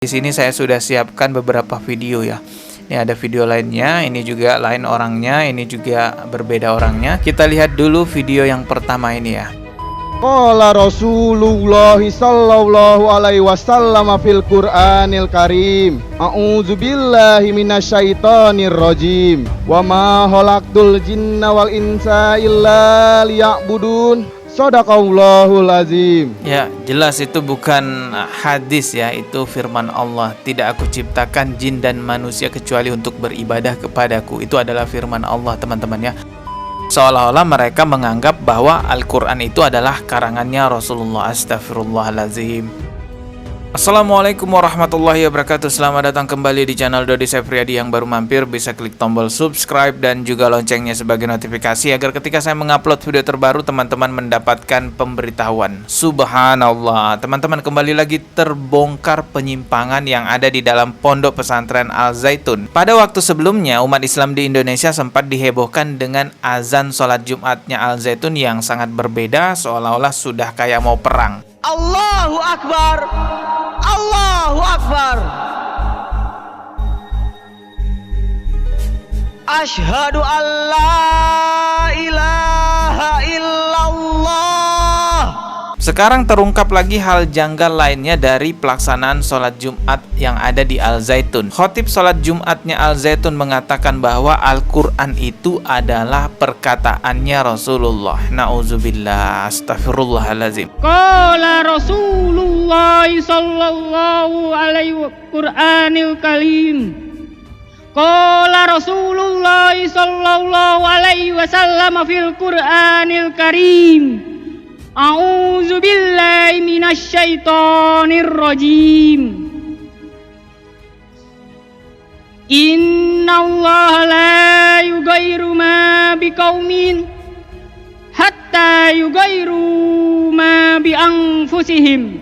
Di sini saya sudah siapkan beberapa video ya. Ini ada video lainnya, ini juga lain orangnya, ini juga berbeda orangnya. Kita lihat dulu video yang pertama ini ya. Qala Rasulullah sallallahu alaihi wasallam fil Qur'anil Karim. A'udzubillahi minasyaitonir rajim. Wa ma khalaqtul jinna wal insa illa liya'budun. Shadaqallahul azim. Ya, jelas itu bukan hadis ya, itu firman Allah. Tidak aku ciptakan jin dan manusia kecuali untuk beribadah kepadaku. Itu adalah firman Allah, teman-teman ya. Seolah-olah mereka menganggap bahwa Al-Quran itu adalah karangannya Rasulullah. Astagfirullahalazim. Assalamualaikum warahmatullahi wabarakatuh. Selamat datang kembali di channel Dodi Sefriadi. Yang baru mampir bisa klik tombol subscribe dan juga loncengnya sebagai notifikasi agar ketika saya mengupload video terbaru teman-teman mendapatkan pemberitahuan. Subhanallah, teman-teman, kembali lagi terbongkar penyimpangan yang ada di dalam pondok pesantren Al Zaitun. Pada waktu sebelumnya umat Islam di Indonesia sempat dihebohkan dengan azan sholat Jumatnya Al Zaitun yang sangat berbeda, seolah-olah sudah kayak mau perang. Allahu Akbar, Allahu Akbar. Asyhadu an la ilaha illallah. Sekarang terungkap lagi hal janggal lainnya dari pelaksanaan sholat Jumat yang ada di Al Zaitun. Khotib sholat Jumatnya Al Zaitun mengatakan bahwa Al-Quran itu adalah perkataannya Rasulullah. Na'udzubillah, astagfirullahalazim. Qala Rasulullah sallallahu alaihi Qur'anil Karim. Qala Rasulullah sallallahu alaihi wasallam fil Qur'anil Karim. A'udzu billahi minasyaitonir rajim. Innallaha la yughayyiru ma biqaumin hatta yughayyiru ma bi anfusihim.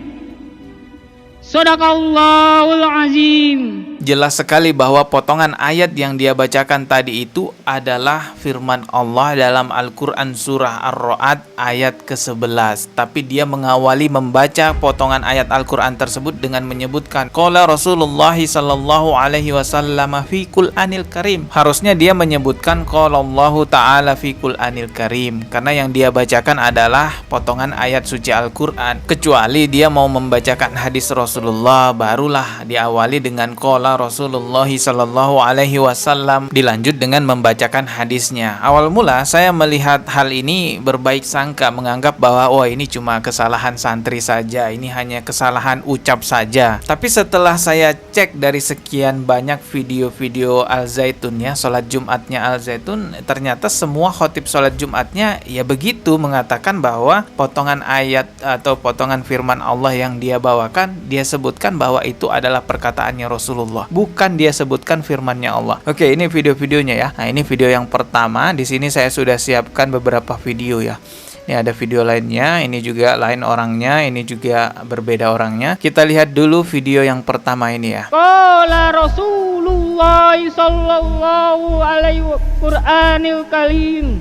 Shadaqallahul azim. Jelas sekali bahwa potongan ayat yang dia bacakan tadi itu adalah firman Allah dalam Al-Quran surah Ar-Ra'd ayat ke-11. Tapi dia mengawali membaca potongan ayat Al-Quran tersebut dengan menyebutkan Qala Rasulullah sallallahu alaihi wasallam fi Qur'anil Karim. Harusnya dia menyebutkan Qala Allahu ta'ala fi Qur'anil Karim, karena yang dia bacakan adalah potongan ayat suci Al-Quran. Kecuali dia mau membacakan hadis Rasulullah, barulah diawali dengan Qala Rasulullah sallallahu alaihi wasallam, dilanjut dengan membacakan hadisnya. Awal mula saya melihat hal ini berbaik sangka, menganggap bahwa ini cuma kesalahan santri saja, ini hanya kesalahan ucap saja. Tapi setelah saya cek dari sekian banyak video-video Al Zaitun ya, sholat Jumatnya Al Zaitun, ternyata semua khotib sholat Jumatnya ya begitu, mengatakan bahwa potongan ayat atau potongan firman Allah yang dia bawakan, dia sebutkan bahwa itu adalah perkataannya Rasulullah, bukan dia sebutkan firmannya Allah. Oke, ini video-videonya ya. Nah, ini video yang pertama. Di sini saya sudah siapkan beberapa video ya. Ini ada video lainnya, ini juga lain orangnya, ini juga berbeda orangnya. Kita lihat dulu video yang pertama ini ya. Qala Rasulullah sallallahu alaihi Qur'anil Karim.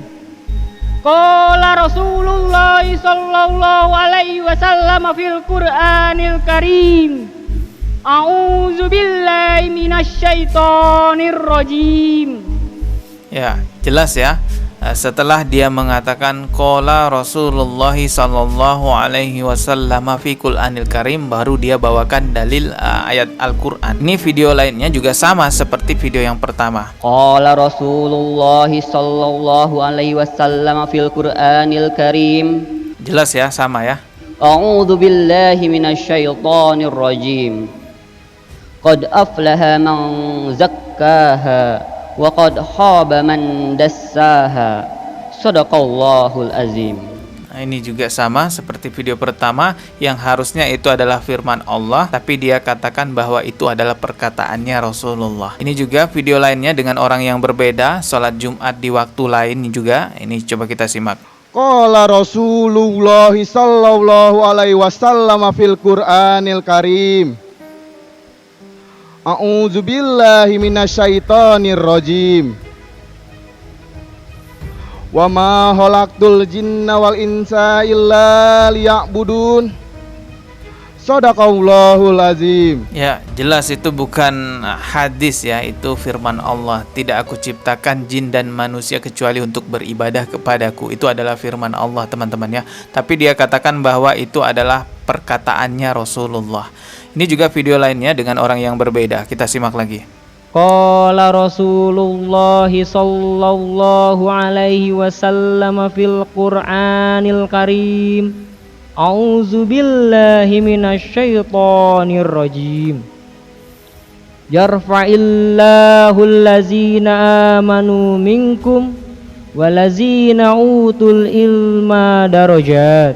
Qala Rasulullah sallallahu alaihi wasallam fil Qur'anil Karim. A'udzu billahi minasyaitonir rajim. Ya, jelas ya. Setelah dia mengatakan Qala Rasulullah sallallahu alaihi wasallam fi Qur'anil Karim, baru dia bawakan dalil ayat Al-Qur'an. Ini video lainnya juga sama seperti video yang pertama. Qala Rasulullah sallallahu alaihi wasallam fil Qur'anil Karim. Jelas ya, sama ya. A'udzu billahi minasyaitonir rajim. Qad aflaha man zakkaha wa qad khaba man dassaha. Shadaqallahul azim. Nah, ini juga sama seperti video pertama yang harusnya itu adalah firman Allah, tapi dia katakan bahwa itu adalah perkataannya Rasulullah. Ini juga video lainnya dengan orang yang berbeda, sholat Jumat di waktu lain juga. Ini coba kita simak. Qala Rasulullah sallallahu alaihi wasallam fil Qur'anil Karim. A'udzu billahi minasyaitonir rajim. Wa ma khalaqtul jinna wal insa illa liya'budun. Shadaqallahul azim. Ya, jelas itu bukan hadis ya, itu firman Allah. Tidak aku ciptakan jin dan manusia kecuali untuk beribadah kepadaku. Itu adalah firman Allah, teman-teman ya. Tapi dia katakan bahwa itu adalah perkataannya Rasulullah. Ini juga video lainnya dengan orang yang berbeda. Kita simak lagi. Qala Rasulullah sallallahu alaihi wasallam fil Qur'anil Karim. A'udzu billahi minasyaitonir rajim. Yarfa'illahu allazina amanu minkum walazina utul ilma darajat.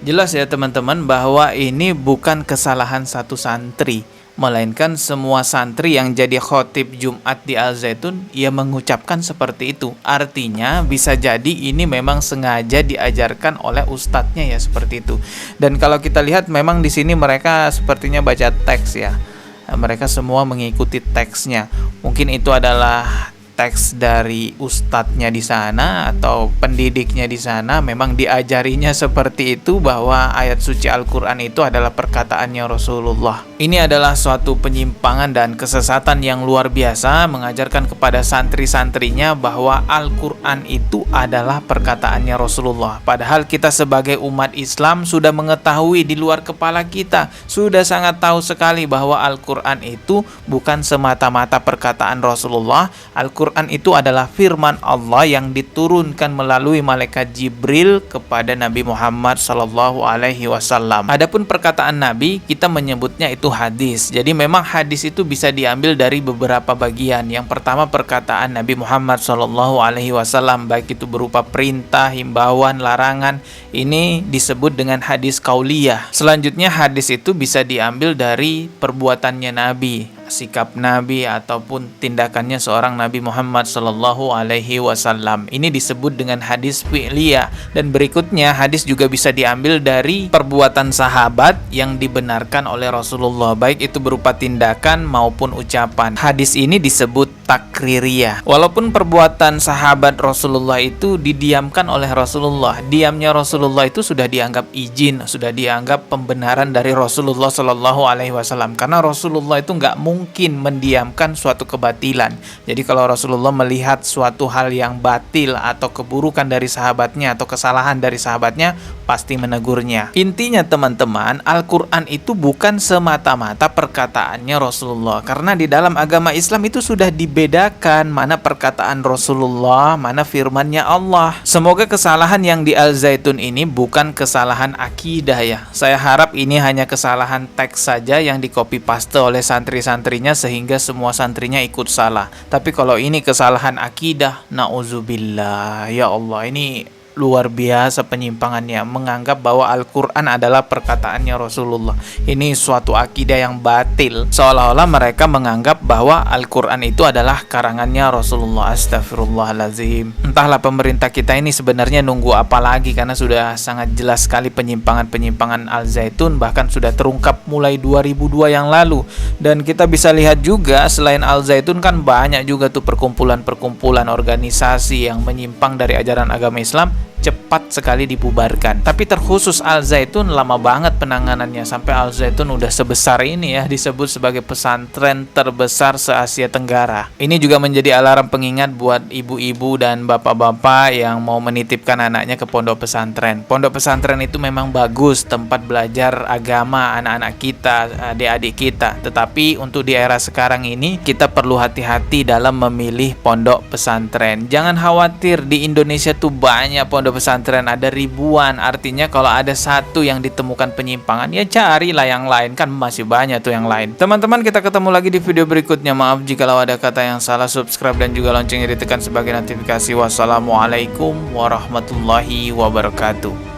Jelas ya teman-teman bahwa ini bukan kesalahan satu santri, melainkan semua santri yang jadi khotib Jumat di Al-Zaitun, ia mengucapkan seperti itu. Artinya bisa jadi ini memang sengaja diajarkan oleh ustadznya ya, seperti itu. Dan kalau kita lihat memang di sini mereka sepertinya baca teks ya. Mereka semua mengikuti teksnya. Mungkin itu adalah teks dari ustadznya di sana atau pendidiknya di sana, memang diajarinya seperti itu bahwa ayat suci Al-Quran itu adalah perkataannya Rasulullah. Ini adalah suatu penyimpangan dan kesesatan yang luar biasa, mengajarkan kepada santri-santrinya bahwa Al-Quran itu adalah perkataannya Rasulullah. Padahal kita sebagai umat Islam sudah mengetahui di luar kepala kita, sudah sangat tahu sekali bahwa Al-Quran itu bukan semata-mata perkataan Rasulullah. Al-Quran itu adalah firman Allah yang diturunkan melalui malaikat Jibril kepada Nabi Muhammad sallallahu alaihi wasallam. Adapun perkataan Nabi, kita menyebutnya itu hadis. Jadi memang hadis itu bisa diambil dari beberapa bagian. Yang pertama perkataan Nabi Muhammad sallallahu alaihi wasallam, baik itu berupa perintah, himbauan, larangan, ini disebut dengan hadis qauliyah. Selanjutnya hadis itu bisa diambil dari perbuatannya Nabi, sikap Nabi ataupun tindakannya seorang Nabi Muhammad sallallahu alaihi wasallam. Ini disebut dengan hadis fi'liyah. Dan berikutnya hadis juga bisa diambil dari perbuatan sahabat yang dibenarkan oleh Rasulullah, baik itu berupa tindakan maupun ucapan. Hadis ini disebut takririyah. Walaupun perbuatan sahabat Rasulullah itu didiamkan oleh Rasulullah, diamnya Rasulullah itu sudah dianggap izin, sudah dianggap pembenaran dari Rasulullah sallallahu alaihi wasallam, karena Rasulullah itu nggak mungkin mendiamkan suatu kebatilan. Jadi kalau Rasulullah melihat suatu hal yang batil atau keburukan dari sahabatnya atau kesalahan dari sahabatnya, pasti menegurnya. Intinya teman-teman, Al-Quran itu bukan semata-mata perkataannya Rasulullah, karena di dalam agama Islam itu sudah dibedakan mana perkataan Rasulullah, mana firmannya Allah. Semoga kesalahan yang di Al-Zaitun ini bukan kesalahan akidah ya. Saya harap ini hanya kesalahan teks saja yang di copy paste oleh santri-santrinya sehingga semua santrinya ikut salah. Tapi kalau ini kesalahan akidah, na'udzubillah, ya Allah, ini luar biasa penyimpangannya, menganggap bahwa Al-Quran adalah perkataannya Rasulullah. Ini suatu akidah yang batil, seolah-olah mereka menganggap bahwa Al-Quran itu adalah karangannya Rasulullah. Astagfirullahalazim. Entahlah pemerintah kita ini sebenarnya nunggu apa lagi, karena sudah sangat jelas sekali penyimpangan-penyimpangan Al-Zaitun, bahkan sudah terungkap mulai 2002 yang lalu. Dan kita bisa lihat juga selain Al-Zaitun kan banyak juga tuh perkumpulan-perkumpulan organisasi yang menyimpang dari ajaran agama Islam, cepat sekali dibubarkan. Tapi terkhusus Al-Zaitun lama banget penanganannya, sampai Al-Zaitun udah sebesar ini ya, disebut sebagai pesantren terbesar se-Asia Tenggara. Ini juga menjadi alarm pengingat buat ibu-ibu dan bapak-bapak yang mau menitipkan anaknya ke pondok pesantren. Pondok pesantren itu memang bagus, tempat belajar agama anak-anak kita, adik-adik kita. Tetapi untuk di era sekarang ini, kita perlu hati-hati dalam memilih pondok pesantren. Jangan khawatir, di Indonesia tuh banyak pondok pesantren, ada ribuan. Artinya kalau ada satu yang ditemukan penyimpangan, ya carilah yang lain, kan masih banyak tuh yang lain. Teman-teman, kita ketemu lagi di video berikutnya. Maaf jikalau ada kata yang salah. Subscribe dan juga loncengnya ditekan sebagai notifikasi. Wassalamualaikum warahmatullahi wabarakatuh.